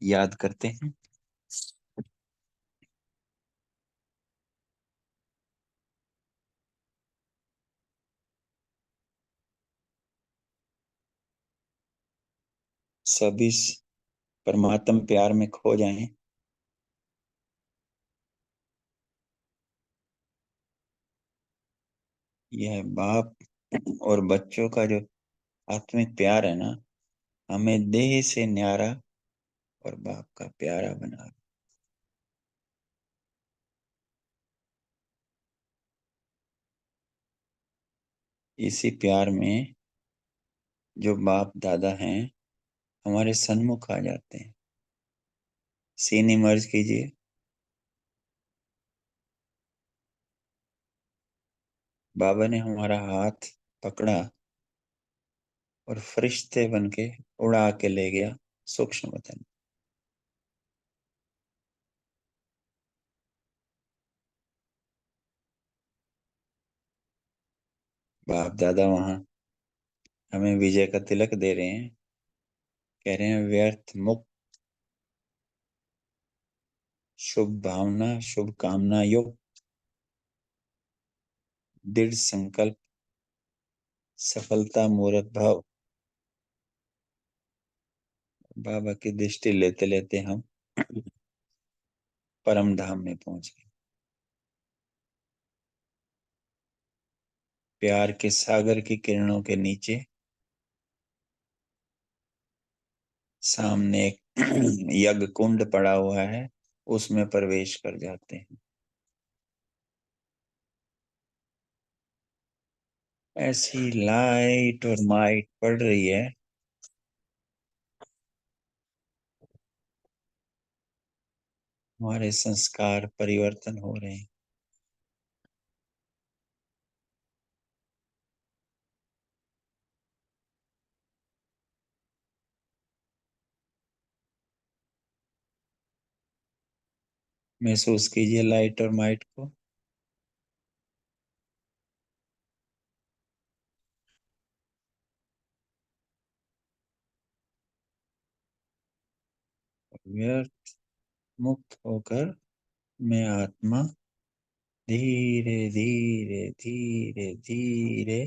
Speaker 2: याद करते हैं। सभी परमात्म प्यार में खो जाएं। यह बाप और बच्चों का जो आत्मिक प्यार है ना, हमें देह से न्यारा और बाप का प्यारा बना। इसी प्यार में जो बाप दादा हैं हमारे सन्मुख आ जाते हैं। सीन इमर्ज कीजिए। बाबा ने हमारा हाथ पकड़ा और फरिश्ते बनके उड़ा के ले गया सूक्ष्म वतन। बाप दादा वहां हमें विजय का तिलक दे रहे हैं, कह रहे हैं व्यर्थ मुक्त शुभ भावना शुभ कामना युक्त दृढ़ संकल्प सफलता मूर्त भाव। बाबा की दृष्टि लेते लेते हम परम धाम में पहुंच गए। प्यार के सागर की किरणों के नीचे सामने एक यज्ञ कुंड पड़ा हुआ है, उसमें प्रवेश कर जाते हैं। ऐसी लाइट और माइट पड़ रही है, हमारे संस्कार परिवर्तन हो रहे हैं। महसूस कीजिए लाइट और माइट को। व्यर्थ मुक्त होकर मैं आत्मा धीरे धीरे धीरे धीरे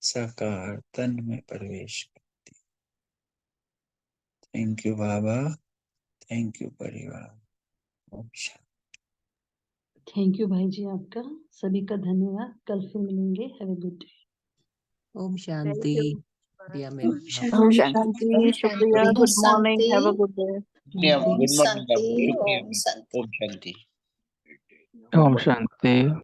Speaker 2: साकार तन में प्रवेश करती। Thank you Baba, thank you परिवार। ओम शांति।
Speaker 1: थैंक यू भाई जी आपका, सभी का धन्यवाद। कल फिर मिलेंगे। Have a good day.
Speaker 16: ओम
Speaker 9: थैंक
Speaker 16: शांति।
Speaker 9: यू।
Speaker 16: प्रिया मैम
Speaker 10: ओम
Speaker 16: शांति।
Speaker 10: शांति, शुक्रिया,
Speaker 5: ओम
Speaker 10: गुड मॉर्निंग,
Speaker 5: शांति।
Speaker 10: Have a good day.
Speaker 6: Good morning
Speaker 5: शांति।
Speaker 6: शुक्रिया
Speaker 5: ओम
Speaker 6: मैम।
Speaker 5: शांति।
Speaker 6: ओम शांति।
Speaker 11: ओम शांति।